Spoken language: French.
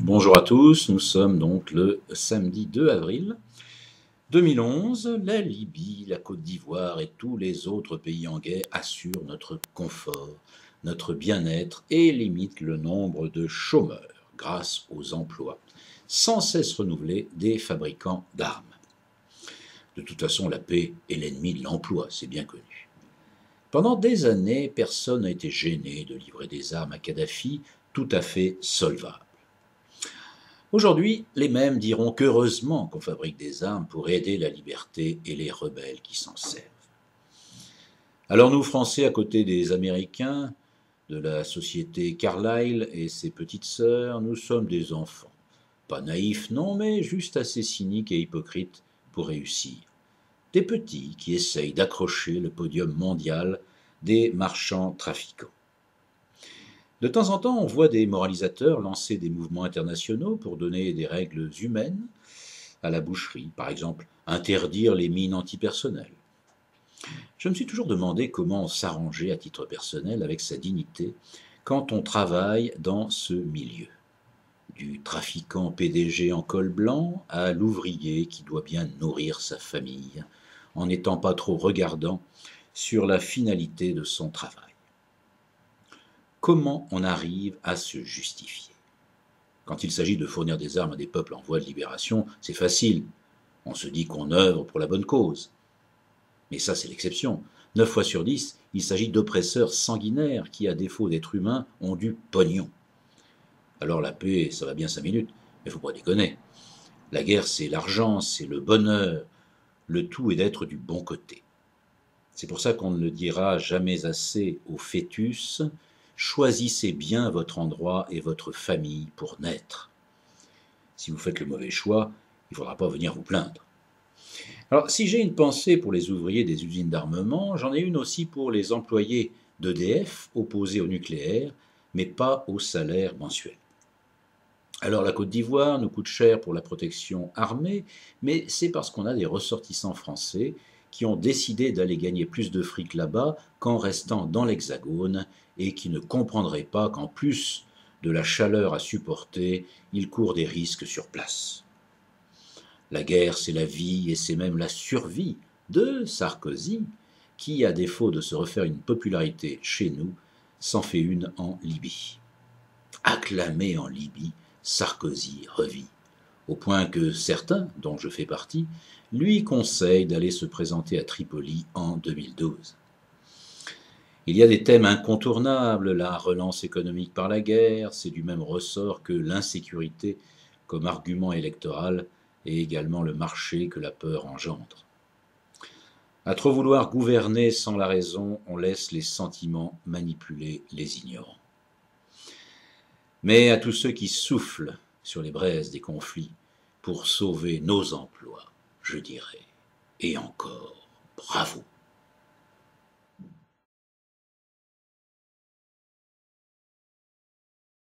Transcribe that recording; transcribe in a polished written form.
Bonjour à tous, nous sommes donc le samedi 2 avril 2011. La Libye, la Côte d'Ivoire et tous les autres pays en guerre assurent notre confort, notre bien-être et limitent le nombre de chômeurs grâce aux emplois sans cesse renouvelés des fabricants d'armes. De toute façon, la paix est l'ennemi de l'emploi, c'est bien connu. Pendant des années, personne n'a été gêné de livrer des armes à Kadhafi, tout à fait solvables. Aujourd'hui, les mêmes diront qu'heureusement qu'on fabrique des armes pour aider la liberté et les rebelles qui s'en servent. Alors nous, Français, à côté des Américains, de la société Carlyle et ses petites sœurs, nous sommes des enfants. Pas naïfs, non, mais juste assez cyniques et hypocrites pour réussir. Des petits qui essayent d'accrocher le podium mondial des marchands trafiquants. De temps en temps, on voit des moralisateurs lancer des mouvements internationaux pour donner des règles humaines à la boucherie, par exemple interdire les mines antipersonnelles. Je me suis toujours demandé comment s'arranger à titre personnel avec sa dignité quand on travaille dans ce milieu. Du trafiquant PDG en col blanc à l'ouvrier qui doit bien nourrir sa famille en n'étant pas trop regardant sur la finalité de son travail. Comment on arrive à se justifier? Quand il s'agit de fournir des armes à des peuples en voie de libération, c'est facile. On se dit qu'on œuvre pour la bonne cause. Mais ça, c'est l'exception. 9 fois sur 10, il s'agit d'oppresseurs sanguinaires qui, à défaut d'être humains, ont du pognon. Alors la paix, ça va bien 5 minutes, mais faut pas déconner. La guerre, c'est l'argent, c'est le bonheur. Le tout est d'être du bon côté. C'est pour ça qu'on ne le dira jamais assez au fœtus. Choisissez bien votre endroit et votre famille pour naître. Si vous faites le mauvais choix, il ne faudra pas venir vous plaindre. Alors, si j'ai une pensée pour les ouvriers des usines d'armement, j'en ai une aussi pour les employés d'EDF opposés au nucléaire, mais pas au salaire mensuel. Alors, la Côte d'Ivoire nous coûte cher pour la protection armée, mais c'est parce qu'on a des ressortissants français qui ont décidé d'aller gagner plus de fric là-bas qu'en restant dans l'Hexagone et qui ne comprendraient pas qu'en plus de la chaleur à supporter, ils courent des risques sur place. La guerre, c'est la vie et c'est même la survie de Sarkozy, qui, à défaut de se refaire une popularité chez nous, s'en fait une en Libye. Acclamé en Libye, Sarkozy revit, au point que certains, dont je fais partie, lui conseillent d'aller se présenter à Tripoli en 2012. Il y a des thèmes incontournables, la relance économique par la guerre, c'est du même ressort que l'insécurité comme argument électoral et également le marché que la peur engendre. À trop vouloir gouverner sans la raison, on laisse les sentiments manipuler les ignorants. Mais à tous ceux qui soufflent sur les braises des conflits pour sauver nos emplois, je dirais, et encore, bravo.